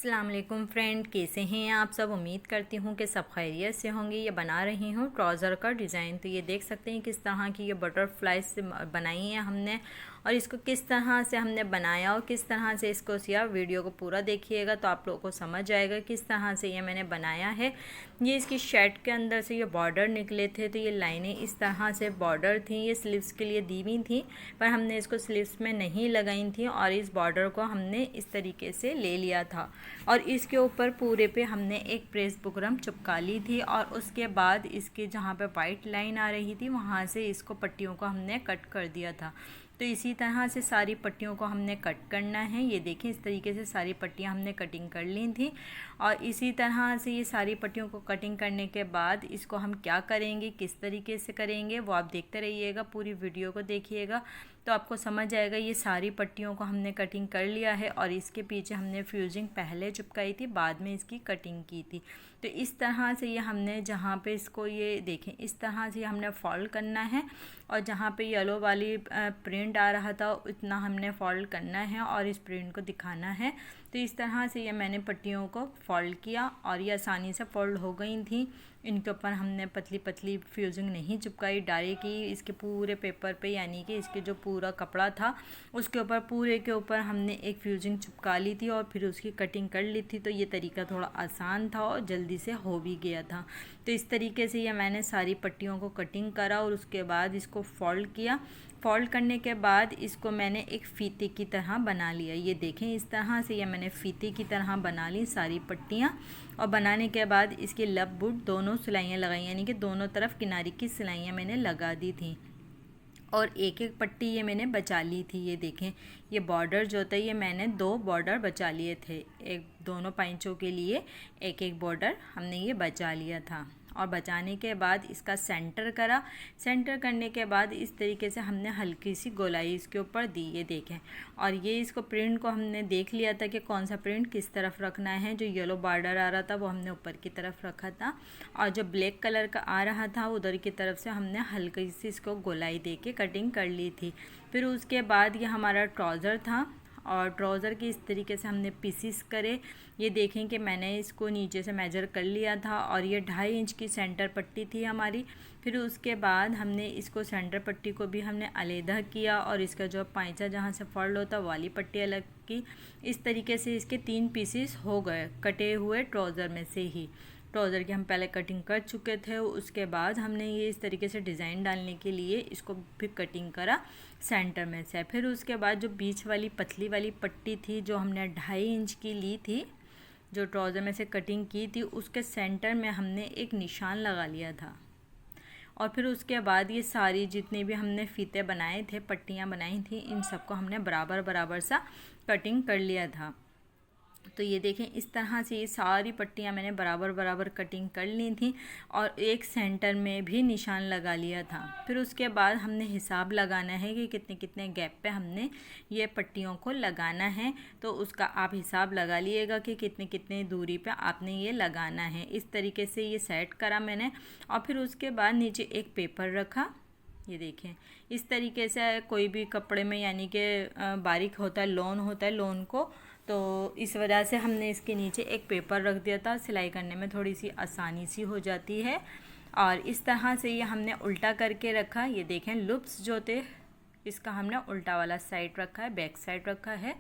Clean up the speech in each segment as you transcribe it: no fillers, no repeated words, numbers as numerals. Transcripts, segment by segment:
अस्सलाम वालेकुम फ्रेंड, कैसे हैं आप सब। उम्मीद करती हूँ कि सब खैरियत से होंगे। ये बना रही हूँ ट्राउज़र का डिज़ाइन। तो ये देख सकते हैं किस तरह की ये बटरफ्लाई से बनाई है हमने, और इसको किस तरह से हमने बनाया और किस तरह से इसको सिया। वीडियो को पूरा देखिएगा तो आप लोगों को समझ आएगा किस तरह से ये मैंने बनाया है। ये इसकी शर्ट के अंदर से ये बॉर्डर निकले थे, तो ये लाइनें इस तरह से बॉर्डर थी। ये स्लीव्स के लिए दी हुई थी, पर हमने इसको स्लीव्स में नहीं लगाई थी, और इस बॉर्डर को हमने इस तरीके से ले लिया था। और इसके ऊपर पूरे पे हमने एक प्रेस बुकरम चिपका ली थी, और उसके बाद इसके जहाँ पे वाइट लाइन आ रही थी वहाँ से इसको पट्टियों को हमने कट कर दिया था। तो इसी तरह से सारी पट्टियों को हमने कट करना है। ये देखें, इस तरीके से सारी पट्टियाँ हमने कटिंग कर ली थी। और इसी तरह से ये सारी पट्टियों को कटिंग करने के बाद इसको हम क्या करेंगे, किस तरीके से करेंगे, वो आप देखते रहिएगा, पूरी वीडियो को देखिएगा तो आपको समझ आएगा। ये सारी पट्टियों को हमने कटिंग कर लिया है, और इसके पीछे हमने फ्यूजिंग पहले चिपकाई थी, बाद में इसकी कटिंग की थी। तो इस तरह से ये हमने जहाँ पे इसको ये देखें, इस तरह से हमने फोल्ड करना है, और जहाँ पे येलो वाली प्रिंट आ रहा था इतना हमने फोल्ड करना है और इस प्रिंट को दिखाना है। तो इस तरह से ये मैंने पट्टियों को फोल्ड किया, और ये आसानी से फोल्ड हो गई थी। इनके ऊपर हमने पतली पतली फ्यूजिंग नहीं चिपकाई, डायरेक्ट ही इसके पूरे पेपर पे, यानी कि इसके जो पूरा कपड़ा था उसके ऊपर, पूरे के ऊपर हमने एक फ्यूजिंग चिपका ली थी और फिर उसकी कटिंग कर ली थी। तो ये तरीका थोड़ा आसान था और जल्दी से हो भी गया था। तो इस तरीके से ये मैंने सारी पट्टियों को कटिंग करा, और उसके बाद इसको फोल्ड किया। फोल्ड करने के बाद इसको मैंने एक फीते की तरह बना लिया। ये देखें, इस तरह से ये मैंने फीते की तरह बना ली सारी पट्टियाँ। और बनाने के बाद इसके लब बुट दोनों सिलाइयाँ लगाई, यानी कि दोनों तरफ किनारे की सिलाइयाँ मैंने लगा दी थी, और एक एक पट्टी ये मैंने बचा ली थी। ये देखें, ये बॉर्डर जो था ये मैंने 2 बॉर्डर बचा लिए थे, एक दोनों पैंचों के लिए एक एक बॉर्डर हमने ये बचा लिया था। और बचाने के बाद इसका सेंटर करा। सेंटर करने के बाद इस तरीके से हमने हल्की सी गोलाई इसके ऊपर दी। ये देखें, और ये इसको प्रिंट को हमने देख लिया था कि कौन सा प्रिंट किस तरफ रखना है। जो येलो बॉर्डर आ रहा था वो हमने ऊपर की तरफ रखा था, और जो ब्लैक कलर का आ रहा था उधर की तरफ से हमने हल्की सी इसको गोलाई दे के कटिंग कर ली थी। फिर उसके बाद ये हमारा ट्राउज़र था, और ट्राउज़र के इस तरीके से हमने पीसीस करे। ये देखें कि मैंने इसको नीचे से मेजर कर लिया था, और ये 2.5 इंच की सेंटर पट्टी थी हमारी। फिर उसके बाद हमने इसको सेंटर पट्टी को भी हमने अलग किया, और इसका जो पैंचा जहाँ से फोल्ड होता वाली पट्टी अलग की। इस तरीके से इसके 3 पीसेस हो गए कटे हुए ट्राउज़र में से ही। ट्राउज़र की हम पहले कटिंग कर चुके थे, उसके बाद हमने ये इस तरीके से डिज़ाइन डालने के लिए इसको भी कटिंग करा सेंटर में से। फिर उसके बाद जो बीच वाली पतली वाली पट्टी थी जो हमने 2.5 इंच की ली थी, जो ट्राउज़र में से कटिंग की थी, उसके सेंटर में हमने एक निशान लगा लिया था। और फिर उसके बाद ये सारी जितने भी हमने फीते बनाए थे, पट्टियाँ बनाई थी, इन सबको हमने बराबर बराबर सा कटिंग कर लिया था। तो ये देखें, इस तरह से ये सारी पट्टियाँ मैंने बराबर बराबर कटिंग कर ली थी, और एक सेंटर में भी निशान लगा लिया था। फिर उसके बाद हमने हिसाब लगाना है कि कितने कितने गैप पे हमने ये पट्टियों को लगाना है। तो उसका आप हिसाब लगा लिएगा कि कितने कितने दूरी पे आपने ये लगाना है। इस तरीके से ये सेट करा मैंने, और फिर उसके बाद नीचे एक पेपर रखा। ये देखें, इस तरीके से कोई भी कपड़े में, यानी कि बारीक होता है, लोन होता है, लोन को, तो इस वजह से हमने इसके नीचे एक पेपर रख दिया था। सिलाई करने में थोड़ी सी आसानी सी हो जाती है। और इस तरह से ये हमने उल्टा करके रखा। ये देखें, लूप्स जो थे इसका हमने उल्टा वाला साइड रखा है, बैक साइड रखा है।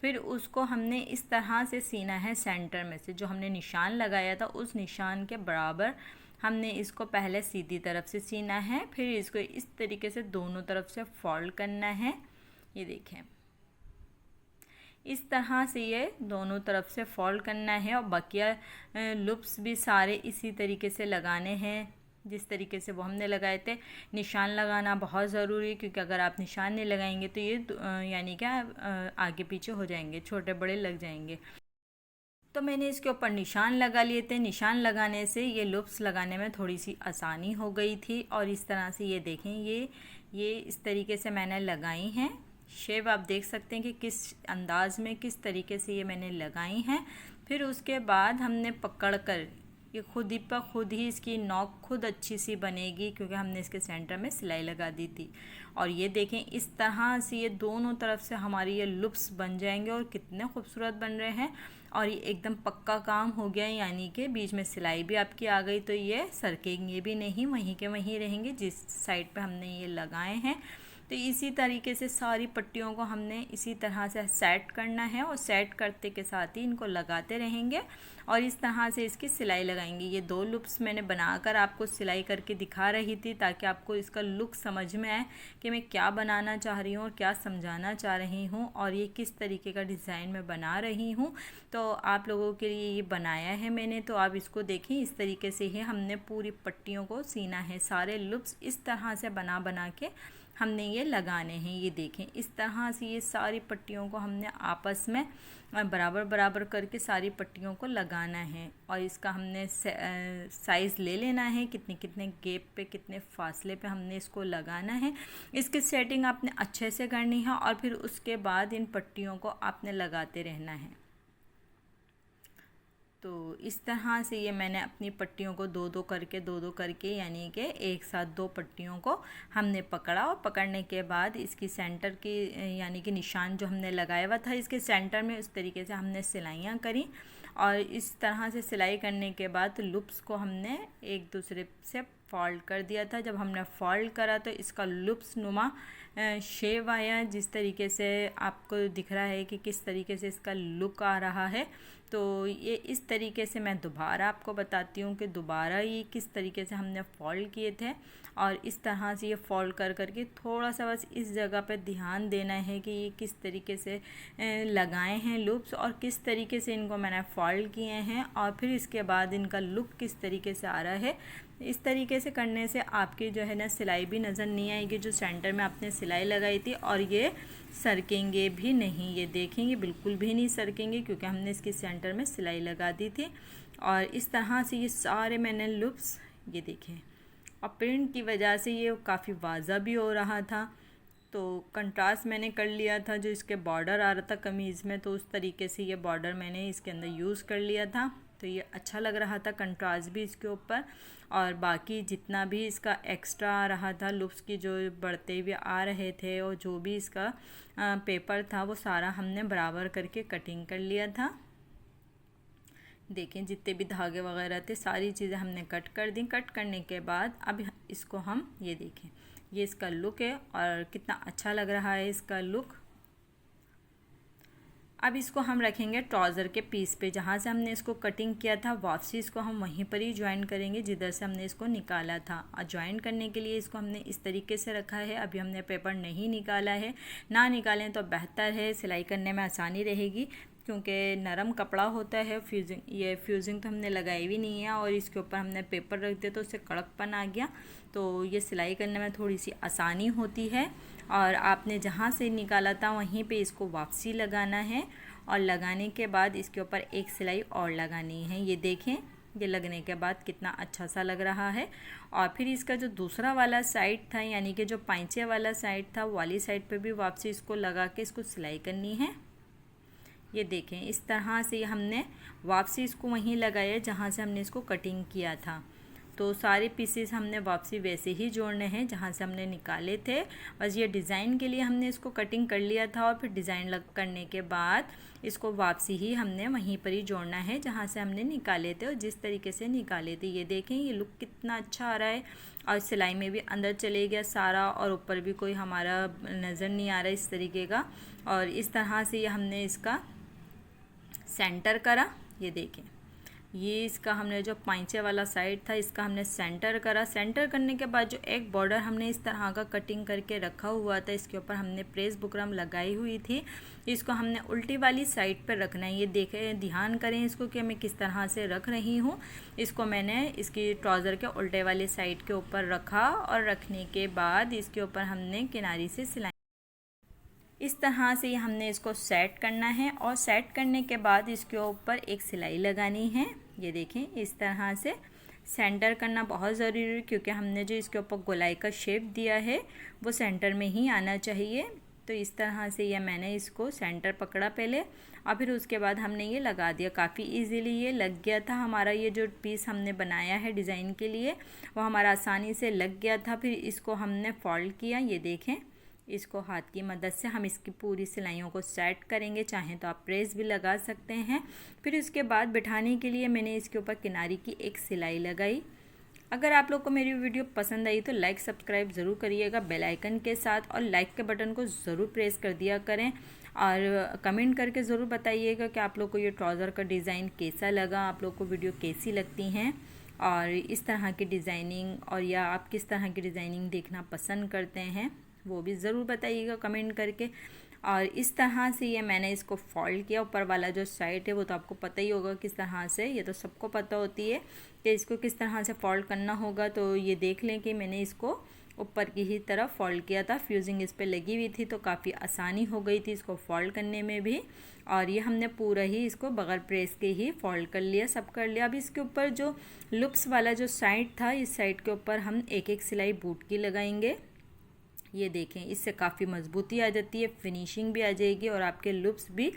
फिर उसको हमने इस तरह से सीना है, सेंटर में से जो हमने निशान लगाया था उस निशान के बराबर हमने इसको पहले सीधी तरफ से सीना है, फिर इसको इस तरीके से दोनों तरफ से फोल्ड करना है। ये देखें, इस तरह से ये दोनों तरफ से फोल्ड करना है, और बकिया लूप्स भी सारे इसी तरीके से लगाने हैं जिस तरीके से वो हमने लगाए थे। निशान लगाना बहुत ज़रूरी है, क्योंकि अगर आप निशान नहीं लगाएंगे तो ये यानी क्या आगे पीछे हो जाएंगे, छोटे बड़े लग जाएंगे। तो मैंने इसके ऊपर निशान लगा लिए थे। निशान लगाने से ये लूप्स लगाने में थोड़ी सी आसानी हो गई थी। और इस तरह से ये देखें, ये इस तरीके से मैंने लगाई हैं। शेप आप देख सकते हैं कि किस अंदाज में, किस तरीके से ये मैंने लगाई हैं। फिर उसके बाद हमने पकड़ कर ये खुद ही पर खुद ही इसकी नॉक खुद अच्छी सी बनेगी, क्योंकि हमने इसके सेंटर में सिलाई लगा दी थी। और ये देखें, इस तरह से ये दोनों तरफ से हमारी ये लुप्स बन जाएंगे, और कितने खूबसूरत बन रहे हैं। और ये एकदम पक्का काम हो गया, यानी कि बीच में सिलाई भी आपकी आ गई, तो ये सरकेंगे भी नहीं, वहीं के वहीं रहेंगे जिस साइड पे हमने ये लगाए हैं। तो इसी तरीके से सारी पट्टियों को हमने इसी तरह से सेट करना है और सेट करते के साथ ही इनको लगाते रहेंगे और इस तरह से इसकी सिलाई लगाएंगे। ये 2 लूप्स मैंने बनाकर आपको सिलाई करके दिखा रही थी ताकि आपको इसका लुक समझ में आए कि मैं क्या बनाना चाह रही हूँ और क्या समझाना चाह रही हूँ और ये किस तरीके का डिज़ाइन मैं बना रही हूँ। तो आप लोगों के लिए ये बनाया है मैंने, तो आप इसको देखें। इस तरीके से ही हमने पूरी पट्टियों को सीना है, सारे लूप्स इस तरह से बना के हमने ये लगाने हैं। ये देखें, इस तरह से ये सारी पट्टियों को हमने आपस में बराबर बराबर करके सारी पट्टियों को लगाना है और इसका हमने साइज़ ले लेना है, कितने कितने गैप पे, कितने फासले पे हमने इसको लगाना है। इसकी सेटिंग आपने अच्छे से करनी है और फिर उसके बाद इन पट्टियों को आपने लगाते रहना है। तो इस तरह से ये मैंने अपनी पट्टियों को दो दो करके यानी कि एक साथ 2 पट्टियों को हमने पकड़ा और पकड़ने के बाद इसकी सेंटर की यानी कि निशान जो हमने लगाया हुआ था इसके सेंटर में उस तरीके से हमने सिलाइयाँ करी और इस तरह से सिलाई करने के बाद लूप्स को हमने एक दूसरे से फोल्ड कर दिया था। जब हमने फोल्ड करा तो इसका लूप्स नुमा शेप आया, जिस तरीके से आपको दिख रहा है कि किस तरीके से इसका लुक आ रहा है। तो ये इस तरीके से मैं दोबारा आपको बताती हूँ कि दोबारा ये किस तरीके से हमने फोल्ड किए थे और इस तरह से ये फोल्ड कर करके थोड़ा सा बस इस जगह पे ध्यान देना है कि ये किस तरीके से लगाए हैं लूप्स और किस तरीके से इनको मैंने फोल्ड किए हैं और फिर इसके बाद इनका लुक किस तरीके से आ रहा है। इस तरीके से करने से आपकी जो है ना सिलाई भी नज़र नहीं आएगी, जो सेंटर में आपने सिलाई लगाई थी, और ये सरकेंगे भी नहीं। ये देखेंगे बिल्कुल भी नहीं सरकेंगे क्योंकि हमने इसकी सेंटर में सिलाई लगा दी थी। और इस तरह से ये सारे मैंने लूप्स ये देखें और प्रिंट की वजह से ये काफ़ी वाज़ा भी हो रहा था। तो कंट्रास्ट मैंने कर लिया था, जो इसके बॉर्डर आ रहा था कमीज़ में, तो उस तरीके से ये बॉर्डर मैंने इसके अंदर यूज़ कर लिया था। तो ये अच्छा लग रहा था कंट्रास्ट भी इसके ऊपर, और बाकी जितना भी इसका एक्स्ट्रा आ रहा था लुप्स की जो बढ़ते हुए आ रहे थे और जो भी इसका पेपर था वो सारा हमने बराबर करके कटिंग कर लिया था। देखें जितने भी धागे वगैरह थे सारी चीज़ें हमने कट कर दी। कट करने के बाद अब इसको हम ये देखें, ये इसका लुक है और कितना अच्छा लग रहा है इसका लुक। अब इसको हम रखेंगे ट्राउज़र के पीस पे, जहाँ से हमने इसको कटिंग किया था वापसी इसको हम वहीं पर ही ज्वाइन करेंगे जिधर से हमने इसको निकाला था। और ज्वाइन करने के लिए इसको हमने इस तरीके से रखा है। अभी हमने पेपर नहीं निकाला है, ना निकालें तो बेहतर है, सिलाई करने में आसानी रहेगी क्योंकि नरम कपड़ा होता है। फ्यूजिंग तो हमने लगाई भी नहीं है और इसके ऊपर हमने पेपर रख दिया तो उससे कड़कपन आ गया, तो ये सिलाई करने में थोड़ी सी आसानी होती है। और आपने जहाँ से निकाला था वहीं पे इसको वापसी लगाना है और लगाने के बाद इसके ऊपर एक सिलाई और लगानी है। ये देखें, ये लगने के बाद कितना अच्छा सा लग रहा है। और फिर इसका जो दूसरा वाला साइड था यानी कि जो पाइंचे वाला साइड था, वाली साइड पे भी वापसी इसको लगा के इसको सिलाई करनी है। ये देखें इस तरह से हमने वापसी इसको वहीं लगाया जहाँ से हमने इसको कटिंग किया था। तो सारे पीसेस हमने वापसी वैसे ही जोड़ने हैं जहाँ से हमने निकाले थे। बस ये डिज़ाइन के लिए हमने इसको कटिंग कर लिया था और फिर डिज़ाइन करने के बाद इसको वापसी ही हमने वहीं पर ही जोड़ना है जहाँ से हमने निकाले थे और जिस तरीके से निकाले थे। ये देखें ये लुक कितना अच्छा आ रहा है और सिलाई में भी अंदर चले गया सारा और ऊपर भी कोई हमारा नज़र नहीं आ रहा इस तरीके का। और इस तरह से ये हमने इसका सेंटर करा। ये देखें ये इसका हमने जो पाइंचे वाला साइड था इसका हमने सेंटर करा। सेंटर करने के बाद जो एक बॉर्डर हमने इस तरह का कटिंग करके रखा हुआ था इसके ऊपर हमने प्रेस बुकरम लगाई हुई थी, इसको हमने उल्टी वाली साइड पर रखना है। ये देखें, ध्यान करें इसको कि मैं किस तरह से रख रही हूँ। इसको मैंने इसकी ट्राउज़र के उल्टे वाली साइड के ऊपर रखा और रखने के बाद इसके ऊपर हमने किनारी से सिलाई इस तरह से हमने इसको सेट करना है और सेट करने के बाद इसके ऊपर एक सिलाई लगानी है। ये देखें इस तरह से सेंटर करना बहुत ज़रूरी है क्योंकि हमने जो इसके ऊपर गोलाई का शेप दिया है वो सेंटर में ही आना चाहिए। तो इस तरह से ये मैंने इसको सेंटर पकड़ा पहले और फिर उसके बाद हमने ये लगा दिया। काफ़ी इजीली ये लग गया था हमारा। ये जो पीस हमने बनाया है डिज़ाइन के लिए वो हमारा आसानी से लग गया था। फिर इसको हमने फोल्ड किया। ये देखें इसको हाथ की मदद से हम इसकी पूरी सिलाइयों को सेट करेंगे। चाहें तो आप प्रेस भी लगा सकते हैं। फिर उसके बाद बिठाने के लिए मैंने इसके ऊपर किनारे की एक सिलाई लगाई। अगर आप लोग को मेरी वीडियो पसंद आई तो लाइक सब्सक्राइब ज़रूर करिएगा बेल आइकन के साथ, और लाइक के बटन को ज़रूर प्रेस कर दिया करें, और कमेंट करके ज़रूर बताइएगा कि आप लोग को ये ट्राउज़र का डिज़ाइन कैसा लगा, आप लोग को वीडियो कैसी लगती हैं, और इस तरह की डिज़ाइनिंग, और या आप किस तरह की डिज़ाइनिंग देखना पसंद करते हैं वो भी ज़रूर बताइएगा कमेंट करके। और इस तरह से ये मैंने इसको फोल्ड किया। ऊपर वाला जो साइड है वो तो आपको पता ही होगा किस तरह से, ये तो सबको पता होती है कि इसको किस तरह से फोल्ड करना होगा। तो ये देख लें कि मैंने इसको ऊपर की ही तरफ फोल्ड किया था, फ्यूजिंग इस पे लगी हुई थी तो काफ़ी आसानी हो गई थी इसको फोल्ड करने में भी। और ये हमने पूरा ही इसको बगैर प्रेस के ही फोल्ड कर लिया, सब कर लिया। अब इसके ऊपर जो लुप्स वाला जो साइड था, इस साइड के ऊपर हम एक एक सिलाई बूट की लगाएंगे। ये देखें, इससे काफ़ी मजबूती आ जाती है, फिनिशिंग भी आ जाएगी, और आपके लुप्स भी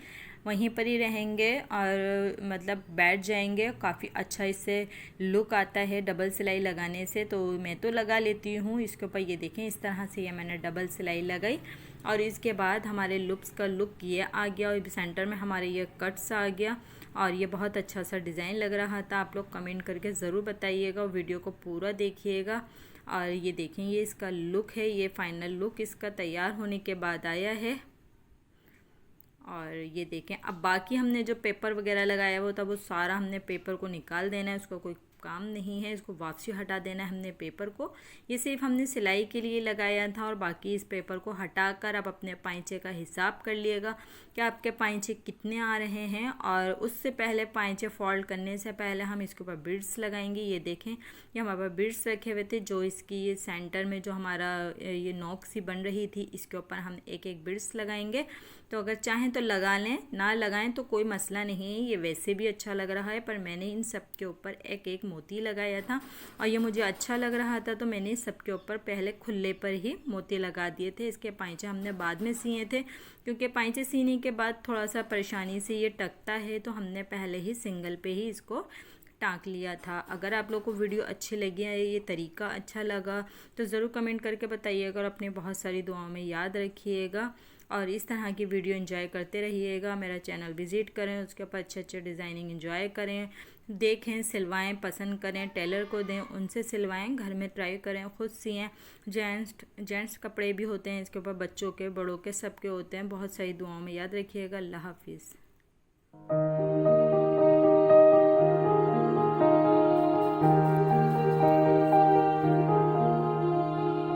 वहीं पर ही रहेंगे और मतलब बैठ जाएंगे। काफ़ी अच्छा इससे लुक आता है डबल सिलाई लगाने से। तो मैं तो लगा लेती हूँ इसके ऊपर। ये देखें, इस तरह से ये मैंने डबल सिलाई लगाई, और इसके बाद हमारे लुप्स का लुक ये आ गया, और सेंटर में हमारे ये कट्स आ गया, और ये बहुत अच्छा सा डिज़ाइन लग रहा था। आप लोग कमेंट करके ज़रूर बताइएगा, वीडियो को पूरा देखिएगा। और ये देखें, ये इसका लुक है, ये फाइनल लुक इसका तैयार होने के बाद आया है। और ये देखें, अब बाकी हमने जो पेपर वगैरह लगाया वो था, वो सारा हमने पेपर को निकाल देना है, उसका कोई काम नहीं है, इसको वापसी हटा देना है हमने पेपर को। ये सिर्फ हमने सिलाई के लिए लगाया था, और बाकी इस पेपर को हटाकर आप अपने पाइंचे का हिसाब कर लिएगा कि आपके पाइंचे कितने आ रहे हैं। और उससे पहले पाइंचे फोल्ड करने से पहले हम इसके ऊपर बीड्स लगाएंगे। ये देखें, ये हमारे पास बीड्स रखे हुए थे, जो इसकी ये सेंटर में जो हमारा ये नॉक सी बन रही थी, इसके ऊपर हम एक एक बीड्स लगाएंगे। तो अगर चाहें तो लगा लें, ना लगाएं तो कोई मसला नहीं है, ये वैसे भी अच्छा लग रहा है। पर मैंने इन सब के ऊपर एक एक मोती लगाया था, और ये मुझे अच्छा लग रहा था, तो मैंने सब के ऊपर पहले खुले पर ही मोती लगा दिए थे। इसके पाइंचे हमने बाद में सिए थे, क्योंकि पाइंचे सीने के बाद थोड़ा सा परेशानी से ये टकता है, तो हमने पहले ही सिंगल पे ही इसको टाँक लिया था। अगर आप लोग को वीडियो अच्छी लगी है, ये तरीका अच्छा लगा, तो ज़रूर कमेंट करके बताइएगा, और अपनी बहुत सारी दुआओं में याद रखिएगा। और इस तरह की वीडियो एंजॉय करते रहिएगा। मेरा चैनल विज़िट करें, उसके ऊपर अच्छे अच्छे डिज़ाइनिंग एंजॉय करें, देखें, सिलवाएं, पसंद करें, टेलर को दें, उनसे सिलवाएं, घर में ट्राई करें, ख़ुद सिएं। जेंट्स कपड़े भी होते हैं इसके ऊपर, बच्चों के, बड़ों के, सबके होते हैं। बहुत सारी दुआओं में याद रखिएगा। अल्लाह हाफिज़।